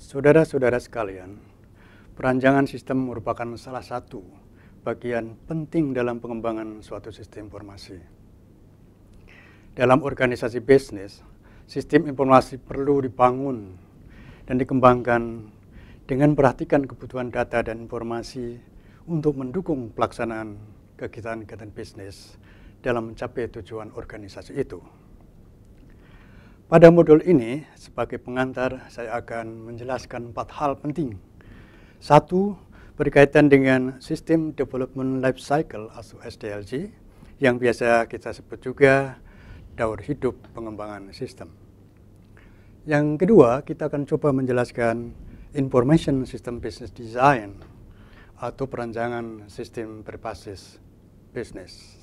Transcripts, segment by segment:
Saudara-saudara sekalian, perancangan sistem merupakan salah satu bagian penting dalam pengembangan suatu sistem informasi. Dalam organisasi bisnis, sistem informasi perlu dibangun dan dikembangkan dengan perhatikan kebutuhan data dan informasi untuk mendukung pelaksanaan kegiatan-kegiatan bisnis dalam mencapai tujuan organisasi itu. Pada modul ini, sebagai pengantar, saya akan menjelaskan 4 hal penting. 1. Berkaitan dengan System Development Life Cycle atau SDLC, yang biasa kita sebut juga daur hidup pengembangan sistem. Yang kedua, kita akan coba menjelaskan Information System Business Design atau perancangan sistem berbasis bisnis.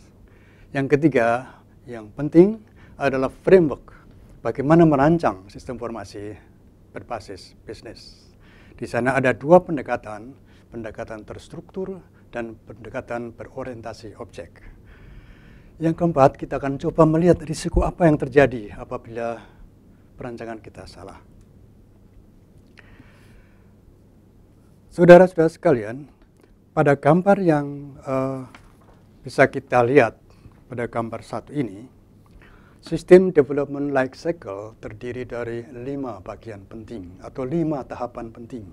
Yang ketiga, yang penting adalah framework bagaimana merancang sistem informasi berbasis bisnis. Di sana ada 2 pendekatan, pendekatan terstruktur dan pendekatan berorientasi objek. Yang keempat, kita akan coba melihat risiko apa yang terjadi apabila perancangan kita salah. Saudara-saudara sekalian, pada gambar yang bisa kita lihat pada gambar 1 ini, Sistem Development Life Cycle terdiri dari 5 bagian penting atau 5 tahapan penting.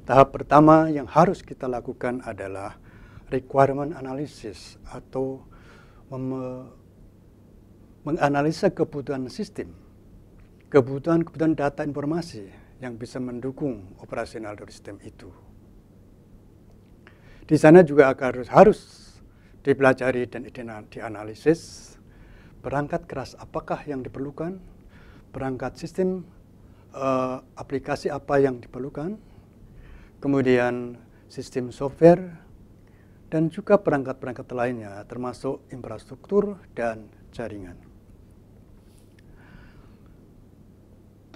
Tahap pertama yang harus kita lakukan adalah requirement analysis atau menganalisa kebutuhan sistem, kebutuhan data informasi yang bisa mendukung operasional dari sistem itu. Di sana juga harus dipelajari dan dianalisis perangkat keras apakah yang diperlukan, perangkat sistem aplikasi apa yang diperlukan, kemudian sistem software, dan juga perangkat-perangkat lainnya termasuk infrastruktur dan jaringan.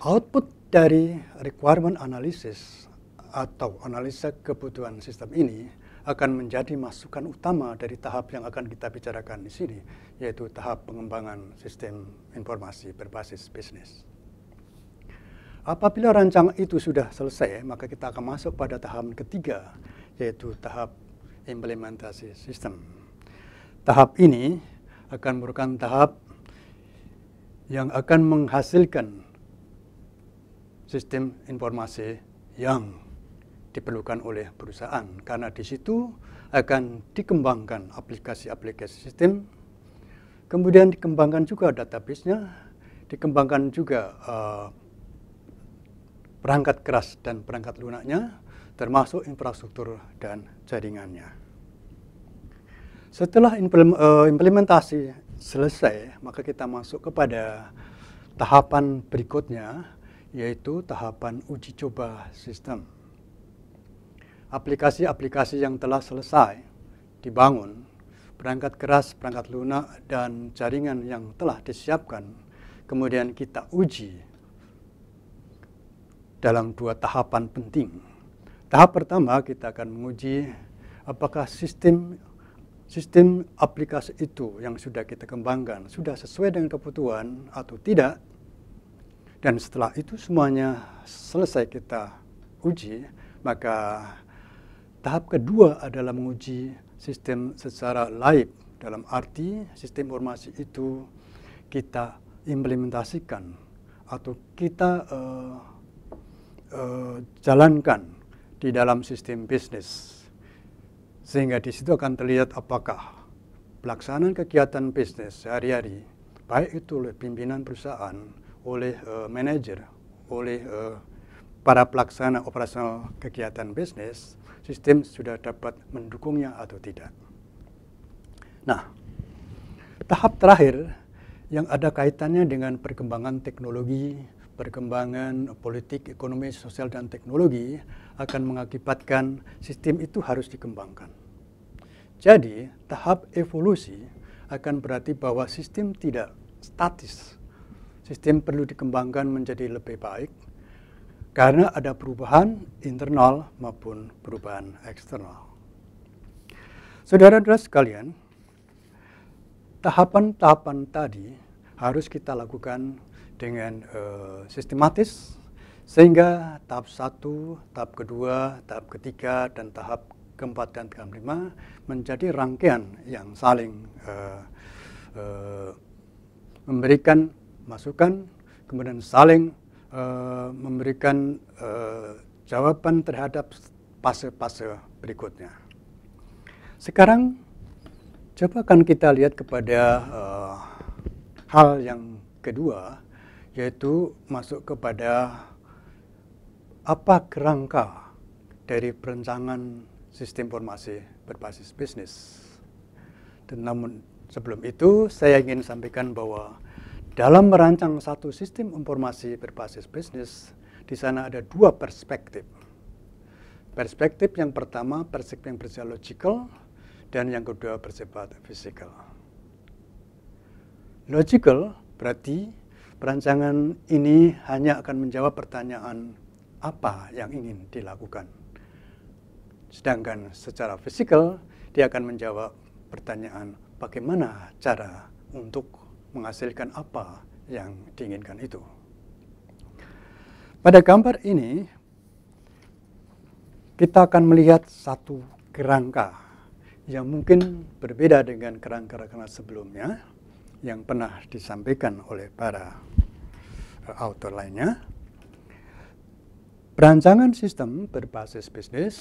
Output dari requirement analysis atau analisa kebutuhan sistem ini akan menjadi masukan utama dari tahap yang akan kita bicarakan di sini, yaitu tahap pengembangan sistem informasi berbasis bisnis. Apabila rancangan itu sudah selesai, maka kita akan masuk pada tahap ketiga, yaitu tahap implementasi sistem. Tahap ini akan merupakan tahap yang akan menghasilkan sistem informasi yang diperlukan oleh perusahaan, karena di situ akan dikembangkan aplikasi-aplikasi sistem, kemudian dikembangkan juga database-nya, dikembangkan juga perangkat keras dan perangkat lunaknya, termasuk infrastruktur dan jaringannya. Setelah implementasi selesai, maka kita masuk kepada tahapan berikutnya, yaitu tahapan uji coba sistem. Aplikasi-aplikasi yang telah selesai dibangun, perangkat keras, perangkat lunak, dan jaringan yang telah disiapkan, kemudian kita uji dalam 2 tahapan penting. Tahap pertama kita akan menguji apakah sistem aplikasi itu yang sudah kita kembangkan sudah sesuai dengan kebutuhan atau tidak. Dan setelah itu semuanya selesai kita uji, maka tahap kedua adalah menguji sistem secara live, dalam arti sistem informasi itu kita implementasikan atau kita jalankan di dalam sistem bisnis. Sehingga di situ akan terlihat apakah pelaksanaan kegiatan bisnis sehari-hari, baik itu oleh pimpinan perusahaan, oleh manajer, oleh para pelaksana operasional kegiatan bisnis, sistem sudah dapat mendukungnya atau tidak. Nah, tahap terakhir yang ada kaitannya dengan perkembangan teknologi, perkembangan politik, ekonomi, sosial, dan teknologi akan mengakibatkan sistem itu harus dikembangkan. Jadi, tahap evolusi akan berarti bahwa sistem tidak statis. Sistem perlu dikembangkan menjadi lebih baik, karena ada perubahan internal maupun perubahan eksternal. Saudara-saudara sekalian, tahapan-tahapan tadi harus kita lakukan dengan sistematis Sehingga tahap 1, tahap kedua, tahap ketiga, dan tahap keempat dan kelima menjadi rangkaian yang saling memberikan masukan, kemudian saling memberikan jawaban terhadap fase-fase berikutnya. Sekarang coba kan kita lihat kepada hal yang kedua, yaitu masuk kepada apa kerangka dari perencanaan sistem informasi berbasis bisnis. Dan namun sebelum itu saya ingin sampaikan bahwa dalam merancang satu sistem informasi berbasis bisnis, di sana ada dua perspektif. Perspektif yang pertama, perspektif yang bersifat logical, dan yang kedua bersifat physical. Logical berarti perancangan ini hanya akan menjawab pertanyaan apa yang ingin dilakukan. Sedangkan secara fisikal, dia akan menjawab pertanyaan bagaimana cara untuk menghasilkan apa yang diinginkan itu. Pada gambar ini, kita akan melihat satu kerangka yang mungkin berbeda dengan kerangka-kerangka sebelumnya yang pernah disampaikan oleh para autor lainnya. Perancangan sistem berbasis bisnis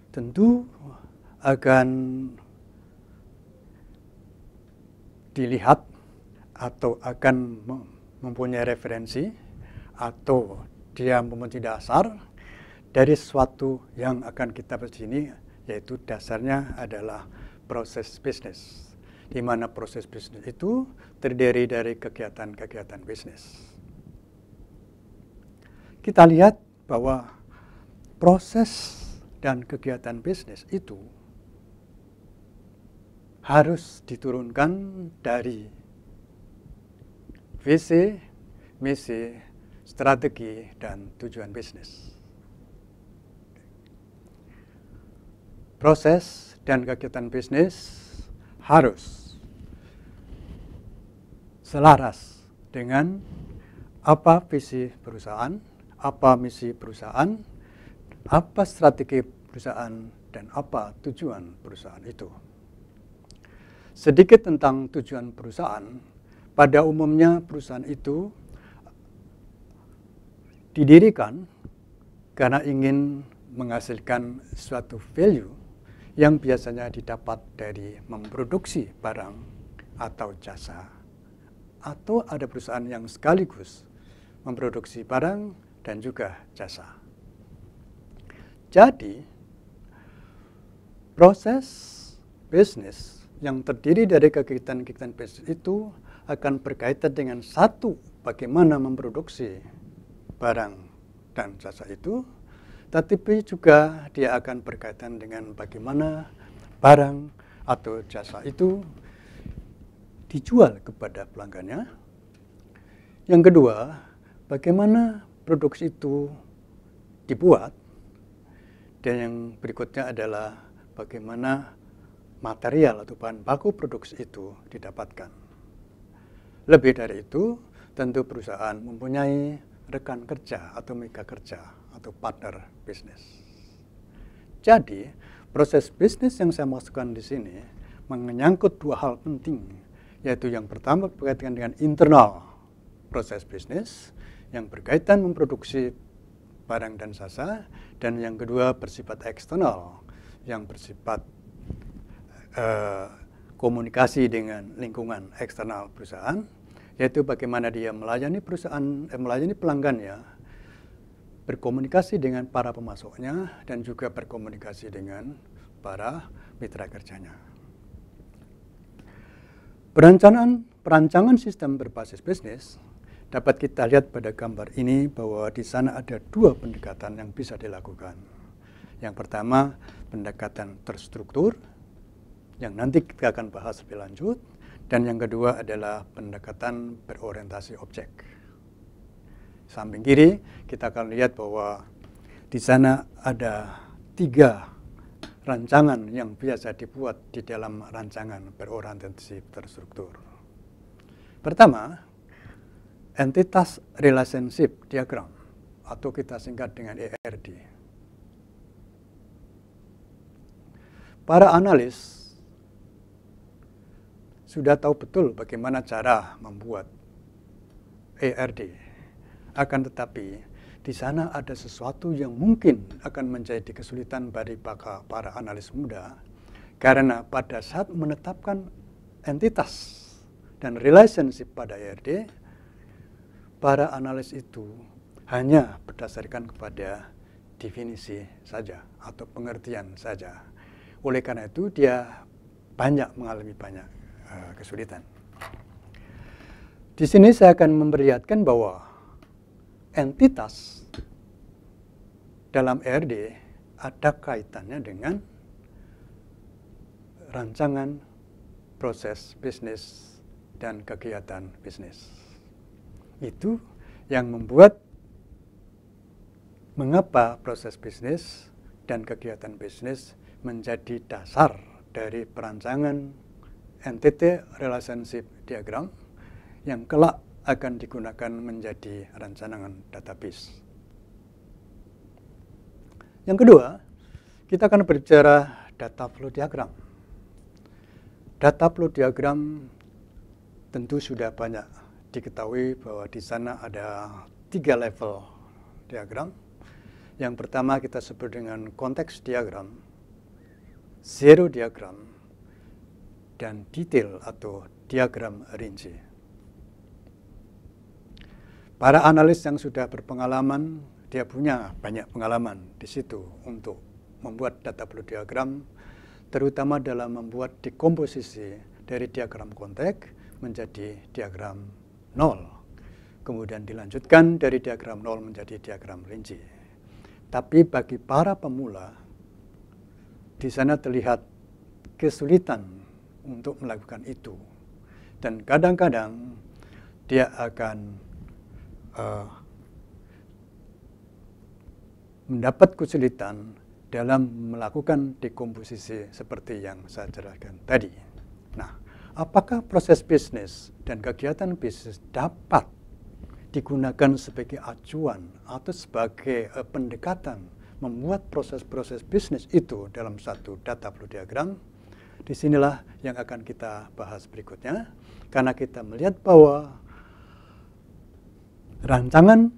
tentu akan dilihat atau akan mempunyai referensi atau dia mempunyai dasar dari sesuatu yang akan kita bahas ini, yaitu dasarnya adalah proses bisnis, di mana proses bisnis itu terdiri dari kegiatan-kegiatan bisnis. Kita lihat bahwa proses dan kegiatan bisnis itu harus diturunkan dari visi, misi, strategi, dan tujuan bisnis. Proses dan kegiatan bisnis harus selaras dengan apa visi perusahaan, apa misi perusahaan, apa strategi perusahaan, dan apa tujuan perusahaan itu. Sedikit tentang tujuan perusahaan. Pada umumnya perusahaan itu didirikan karena ingin menghasilkan suatu value yang biasanya didapat dari memproduksi barang atau jasa. Atau ada perusahaan yang sekaligus memproduksi barang dan juga jasa. Jadi, proses bisnis yang terdiri dari kegiatan-kegiatan bisnis itu akan berkaitan dengan satu, bagaimana memproduksi barang dan jasa itu, tetapi juga dia akan berkaitan dengan bagaimana barang atau jasa itu dijual kepada pelanggannya. Yang kedua, bagaimana produksi itu dibuat, dan yang berikutnya adalah bagaimana material atau bahan baku produksi itu didapatkan. Lebih dari itu, tentu perusahaan mempunyai rekan kerja atau mitra kerja atau partner bisnis. Jadi, proses bisnis yang saya maksudkan di sini menyangkut dua hal penting, yaitu yang pertama berkaitan dengan internal proses bisnis, yang berkaitan memproduksi barang dan jasa, dan yang kedua bersifat eksternal, yang bersifat komunikasi dengan lingkungan eksternal perusahaan, yaitu bagaimana dia melayani perusahaan, melayani pelanggannya, berkomunikasi dengan para pemasoknya, dan juga berkomunikasi dengan para mitra kerjanya. Perancangan sistem berbasis bisnis dapat kita lihat pada gambar ini bahwa di sana ada dua pendekatan yang bisa dilakukan. Yang pertama, pendekatan terstruktur, yang nanti kita akan bahas lebih lanjut. Dan yang kedua adalah pendekatan berorientasi objek. Samping kiri, kita akan lihat bahwa di sana ada 3 rancangan yang biasa dibuat di dalam rancangan berorientasi terstruktur. Pertama, entitas relationship diagram atau kita singkat dengan ERD. Para analis sudah tahu betul bagaimana cara membuat ERD. Akan tetapi, di sana ada sesuatu yang mungkin akan menjadi kesulitan bagi para analis muda, karena pada saat menetapkan entitas dan relationship pada ERD, para analis itu hanya berdasarkan kepada definisi saja atau pengertian saja. Oleh karena itu dia mengalami banyak kesulitan. Di sini saya akan memperlihatkan bahwa entitas dalam ERD ada kaitannya dengan rancangan proses bisnis dan kegiatan bisnis. Itu yang membuat mengapa proses bisnis dan kegiatan bisnis menjadi dasar dari perancangan entity relationship diagram yang kelak akan digunakan menjadi rancangan database. Yang kedua, kita akan berbicara data flow diagram. Data flow diagram tentu sudah banyak diketahui bahwa di sana ada 3 level diagram. Yang pertama kita sebut dengan konteks diagram, zero diagram, dan detail atau diagram rinci. Para analis yang sudah berpengalaman, dia punya banyak pengalaman di situ untuk membuat data flow diagram, terutama dalam membuat dekomposisi dari diagram konteks menjadi diagram 0. Kemudian dilanjutkan dari diagram 0 menjadi diagram rinci. Tapi bagi para pemula, di sana terlihat kesulitan untuk melakukan itu. Dan kadang-kadang dia akan mendapat kesulitan dalam melakukan dekomposisi seperti yang saya jelaskan tadi. Nah, apakah proses bisnis dan kegiatan bisnis dapat digunakan sebagai acuan atau sebagai pendekatan membuat proses-proses bisnis itu dalam satu data flow diagram? Disinilah yang akan kita bahas berikutnya, karena kita melihat bahwa rancangan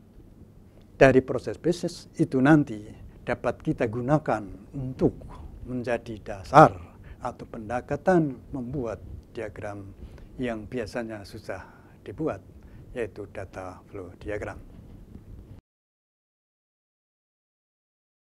dari proses bisnis itu nanti dapat kita gunakan untuk menjadi dasar atau pendekatan membuat diagram yang biasanya susah dibuat, yaitu data flow diagram.